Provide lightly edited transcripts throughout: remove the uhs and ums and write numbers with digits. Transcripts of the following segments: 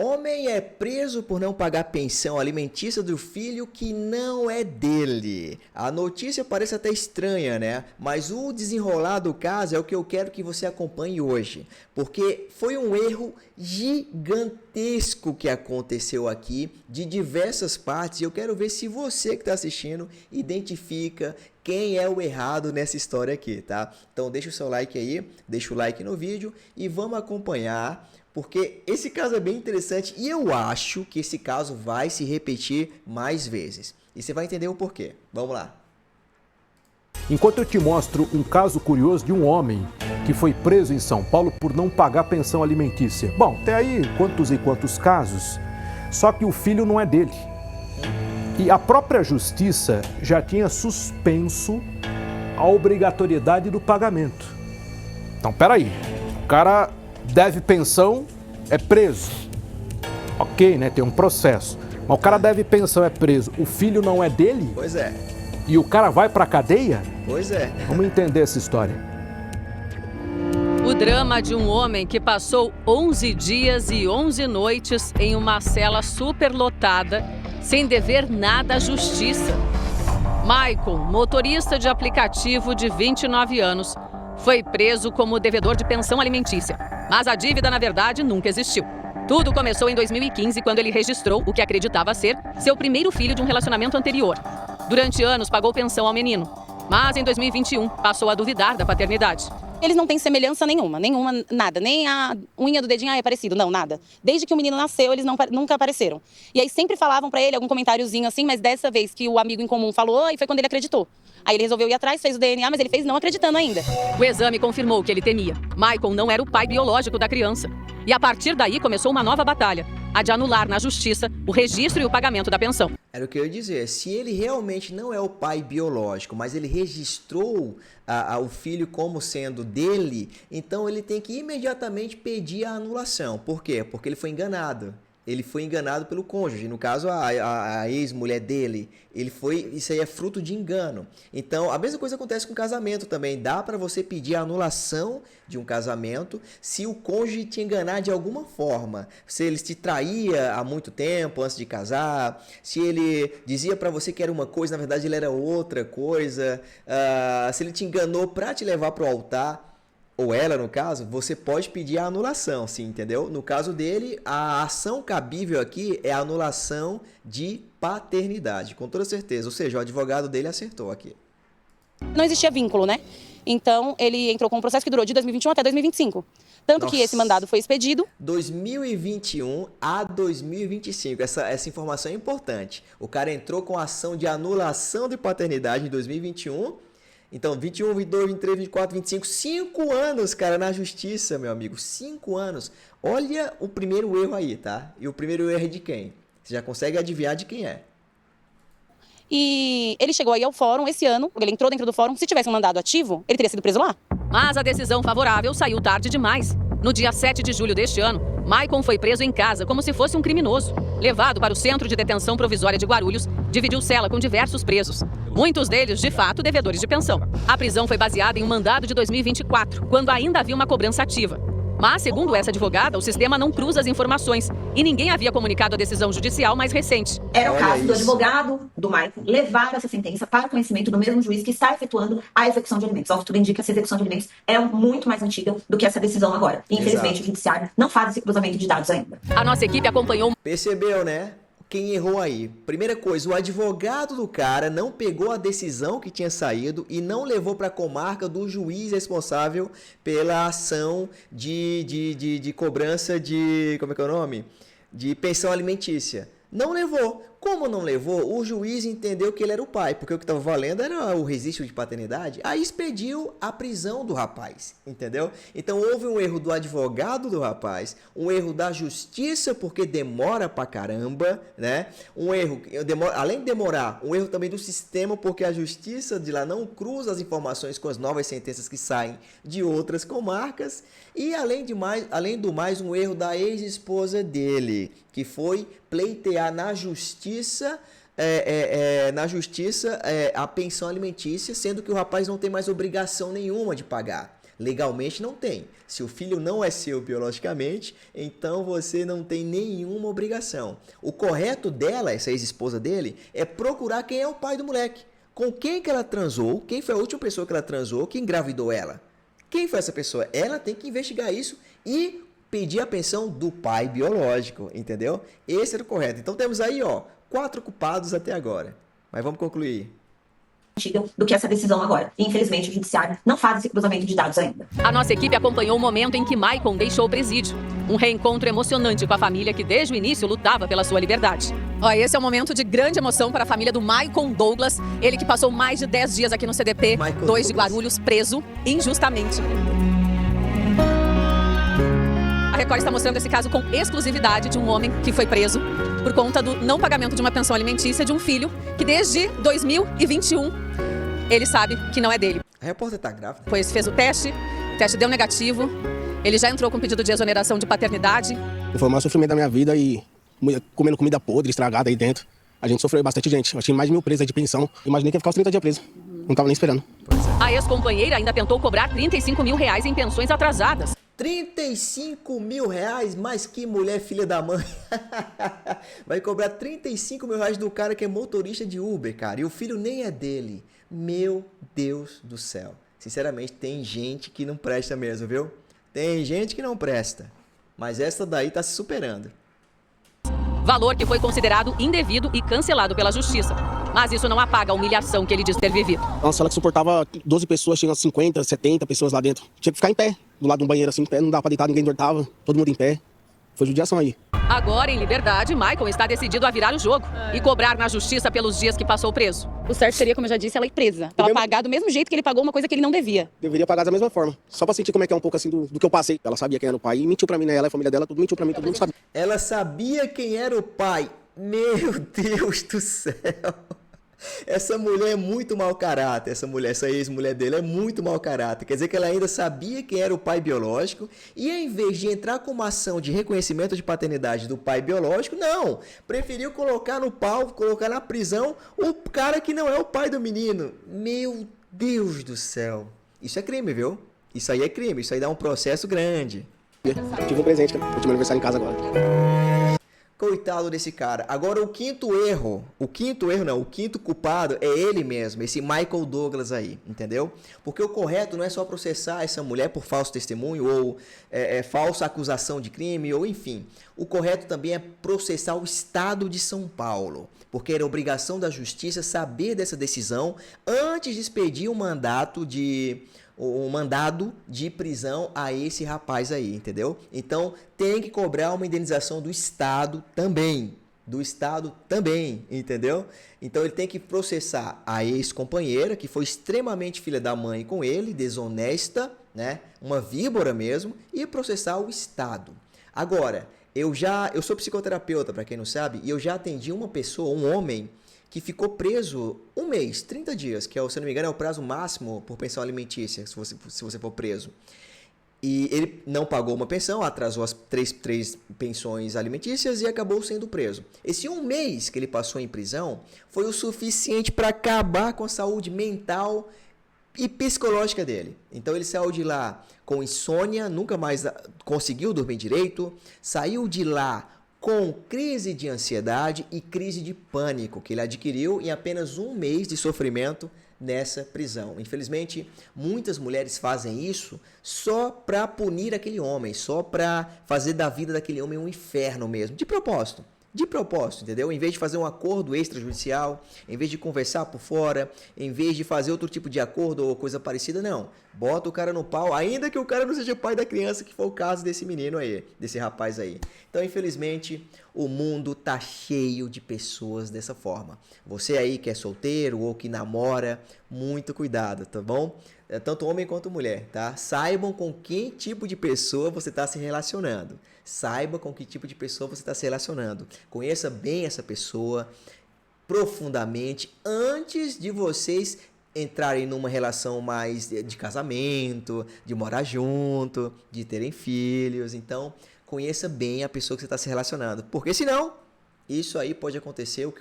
Homem é preso por não pagar pensão alimentícia do filho que não é dele. A notícia parece até estranha, né? Mas o desenrolar do caso é o que eu quero que você acompanhe hoje. Porque foi um erro gigantesco que aconteceu aqui, de diversas partes. E eu quero ver se você que está assistindo identifica quem é o errado nessa história aqui, tá? Então deixa o seu like aí, deixa o like no vídeo e vamos acompanhar. Porque esse caso é bem interessante e eu acho que esse caso vai se repetir mais vezes. E você vai entender o porquê. Vamos lá. Enquanto eu te mostro um caso curioso de um homem que foi preso em São Paulo por não pagar pensão alimentícia. Bom, até aí quantos e quantos casos, só que o filho não é dele. E a própria justiça já tinha suspenso a obrigatoriedade do pagamento. Então, peraí, o cara deve pensão, é preso. Ok, né? Tem um processo. Mas o cara deve pensão, é preso. O filho não é dele? Pois é. E o cara vai pra cadeia? Pois é. Vamos entender essa história. O drama de um homem que passou 11 dias e 11 noites em uma cela superlotada, sem dever nada à justiça. Maicon, motorista de aplicativo de 29 anos, foi preso como devedor de pensão alimentícia. Mas a dívida, na verdade, nunca existiu. Tudo começou em 2015, quando ele registrou o que acreditava ser seu primeiro filho de um relacionamento anterior. Durante anos, pagou pensão ao menino. Mas em 2021, passou a duvidar da paternidade. Eles não têm semelhança nenhuma, nada. Nem a unha do dedinho é parecido, não, nada. Desde que o menino nasceu, eles nunca apareceram. E aí sempre falavam pra ele algum comentáriozinho assim, mas dessa vez que o amigo em comum falou, e foi quando ele acreditou. Aí ele resolveu ir atrás, fez o DNA, mas ele fez não acreditando ainda. O exame confirmou o que ele temia. Maicon não era o pai biológico da criança. E a partir daí começou uma nova batalha, a de anular na justiça o registro e o pagamento da pensão. Era o que eu ia dizer, se ele realmente não é o pai biológico, mas ele registrou o filho como sendo dele, então ele tem que imediatamente pedir a anulação. Por quê? Porque ele foi enganado. Ele foi enganado pelo cônjuge, no caso a ex-mulher dele. Isso aí é fruto de engano. Então, a mesma coisa acontece com casamento também. Dá para você pedir a anulação de um casamento se o cônjuge te enganar de alguma forma. Se ele te traía há muito tempo antes de casar, se ele dizia para você que era uma coisa, na verdade ele era outra coisa, se ele te enganou para te levar para o altar, ou ela, no caso, você pode pedir a anulação, sim, entendeu? No caso dele, a ação cabível aqui é a anulação de paternidade, com toda certeza. Ou seja, o advogado dele acertou aqui. Não existia vínculo, né? Então, ele entrou com um processo que durou de 2021 até 2025. Tanto que esse mandado foi expedido. 2021 a 2025. Essa informação é importante. O cara entrou com a ação de anulação de paternidade em 2021. Então, 21, 22, 23, 24, 25, 5 anos, cara, na justiça, meu amigo. 5 anos. Olha o primeiro erro aí, tá? E o primeiro erro é de quem? Você já consegue adivinhar de quem é. E ele chegou aí ao fórum esse ano, ele entrou dentro do fórum. Se tivesse um mandado ativo, ele teria sido preso lá. Mas a decisão favorável saiu tarde demais. No dia 7 de julho deste ano, Maicon foi preso em casa como se fosse um criminoso. Levado para o Centro de Detenção Provisória de Guarulhos, dividiu cela com diversos presos. Muitos deles, de fato, devedores de pensão. A prisão foi baseada em um mandado de 2024, quando ainda havia uma cobrança ativa. Mas, segundo essa advogada, o sistema não cruza as informações e ninguém havia comunicado a decisão judicial mais recente. Era o caso do advogado do Maicon levar essa sentença para o conhecimento do mesmo juiz que está efetuando a execução de alimentos. Ao que tudo indica que essa execução de alimentos é muito mais antiga do que essa decisão agora. Infelizmente, o judiciário não faz esse cruzamento de dados ainda. A nossa equipe acompanhou... Percebeu, né? Quem errou aí? Primeira coisa, o advogado do cara não pegou a decisão que tinha saído e não levou para a comarca do juiz responsável pela ação de cobrança de... Como é que é o nome? De pensão alimentícia. Não levou. Como não levou, o juiz entendeu que ele era o pai, porque o que estava valendo era o registro de paternidade, aí expediu a prisão do rapaz, entendeu? Então houve um erro do advogado do rapaz, um erro da justiça, porque demora pra caramba, né? Um erro, além de demorar, um erro também do sistema, porque a justiça de lá não cruza as informações com as novas sentenças que saem de outras comarcas, e além do mais, um erro da ex-esposa dele, que foi pleitear na justiça a pensão alimentícia, sendo que o rapaz não tem mais obrigação nenhuma de pagar. Legalmente não tem. Se o filho não é seu biologicamente, então você não tem nenhuma obrigação. O correto dela, essa ex-esposa dele, é procurar quem é o pai do moleque. Com quem que ela transou, quem foi a última pessoa que ela transou, que engravidou ela. Quem foi essa pessoa? Ela tem que investigar isso e pedir a pensão do pai biológico, entendeu? Esse era o correto. Então temos aí, 4 culpados até agora. Mas vamos concluir. Do que essa decisão agora. E, infelizmente, o judiciário não faz esse cruzamento de dados ainda. A nossa equipe acompanhou o momento em que Maicon deixou o presídio. Um reencontro emocionante com a família que desde o início lutava pela sua liberdade. Esse é um momento de grande emoção para a família do Maicon Douglas, ele que passou mais de 10 dias aqui no CDP, Michael 2 de Douglas. Guarulhos, preso injustamente. A Record está mostrando esse caso com exclusividade de um homem que foi preso por conta do não pagamento de uma pensão alimentícia de um filho que desde 2021 ele sabe que não é dele. A repórter tá grávida? Pois fez o teste deu negativo, ele já entrou com pedido de exoneração de paternidade. Foi o maior sofrimento da minha vida e comendo comida podre, estragada aí dentro. A gente sofreu bastante, gente. Eu tinha mais de 1.000 presos aí de pensão. Imaginei que ia ficar os 30 dias preso. Não tava nem esperando. A ex-companheira ainda tentou cobrar R$35 mil em pensões atrasadas. R$35 mil? Mas que mulher filha da mãe. Vai cobrar R$35 mil do cara que é motorista de Uber, cara. E o filho nem é dele. Meu Deus do céu. Sinceramente, tem gente que não presta mesmo, viu? Tem gente que não presta. Mas essa daí tá se superando. Valor que foi considerado indevido e cancelado pela justiça. Mas isso não apaga a humilhação que ele diz ter vivido. Nossa, ela que suportava 12 pessoas, tinha 50, 70 pessoas lá dentro. Tinha que ficar em pé, do lado de um banheiro assim, em pé. Não dava pra deitar, ninguém dortava. Todo mundo em pé. Foi judiação aí. Agora, em liberdade, Maicon está decidido a virar o jogo e cobrar na justiça pelos dias que passou preso. O certo seria, como eu já disse, ela ir presa. Pra ela pagar do mesmo jeito que ele pagou uma coisa que ele não devia. Deveria pagar da mesma forma. Só pra sentir como é que é um pouco assim do que eu passei. Ela sabia quem era o pai e mentiu pra mim, né? Ela e a família dela, tudo mentiu pra mim, todo mundo sabia. Ela sabia quem era o pai. Meu Deus do céu. Essa mulher é muito mau caráter, essa ex-mulher dele é muito mau caráter. Quer dizer que ela ainda sabia quem era o pai biológico e, em vez de entrar com uma ação de reconhecimento de paternidade do pai biológico, não, preferiu colocar no pau, colocar na prisão o cara que não é o pai do menino. Meu Deus do céu. Isso é crime, viu? Isso aí é crime, isso aí dá um processo grande. Tive um presente, né? Último aniversário em casa agora. Coitado desse cara. Agora o quinto culpado é ele mesmo, esse Michael Douglas aí, entendeu? Porque o correto não é só processar essa mulher por falso testemunho ou falsa acusação de crime, ou enfim. O correto também é processar o Estado de São Paulo, porque era obrigação da justiça saber dessa decisão antes de expedir um mandado de prisão a esse rapaz aí, entendeu? Então, tem que cobrar uma indenização do Estado também, entendeu? Então, ele tem que processar a ex-companheira, que foi extremamente filha da mãe com ele, desonesta, né? Uma víbora mesmo, e processar o Estado. Agora, eu sou psicoterapeuta, para quem não sabe, e eu já atendi uma pessoa, um homem, que ficou preso 1 mês, 30 dias, que, se não me engano, é o prazo máximo por pensão alimentícia, se você for preso. E ele não pagou uma pensão, atrasou as três pensões alimentícias e acabou sendo preso. Esse 1 mês que ele passou em prisão foi o suficiente para acabar com a saúde mental e psicológica dele. Então ele saiu de lá com insônia, nunca mais conseguiu dormir direito, saiu de lá com crise de ansiedade e crise de pânico que ele adquiriu em apenas 1 mês de sofrimento nessa prisão. Infelizmente, muitas mulheres fazem isso só para punir aquele homem, só para fazer da vida daquele homem um inferno mesmo, de propósito. De propósito, entendeu? Em vez de fazer um acordo extrajudicial, em vez de conversar por fora, em vez de fazer outro tipo de acordo ou coisa parecida, não. Bota o cara no pau, ainda que o cara não seja pai da criança, que foi o caso desse menino aí, desse rapaz aí. Então, infelizmente, o mundo tá cheio de pessoas dessa forma. Você aí que é solteiro ou que namora, muito cuidado, tá bom? Tanto homem quanto mulher, tá? Saibam com que tipo de pessoa você está se relacionando. Saiba com que tipo de pessoa você está se relacionando. Conheça bem essa pessoa profundamente antes de vocês entrarem numa relação mais de casamento, de morar junto, de terem filhos. Então, conheça bem a pessoa que você está se relacionando. Porque senão, isso aí pode acontecer, o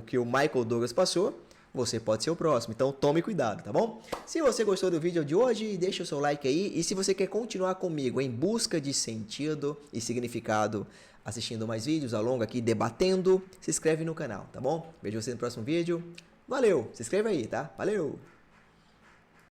que o Michael Douglas passou, você pode ser o próximo. Então tome cuidado, tá bom? Se você gostou do vídeo de hoje, deixa o seu like aí. E se você quer continuar comigo em busca de sentido e significado, assistindo mais vídeos ao longo aqui, debatendo, se inscreve no canal, tá bom? Vejo você no próximo vídeo. Valeu! Se inscreva aí, tá? Valeu!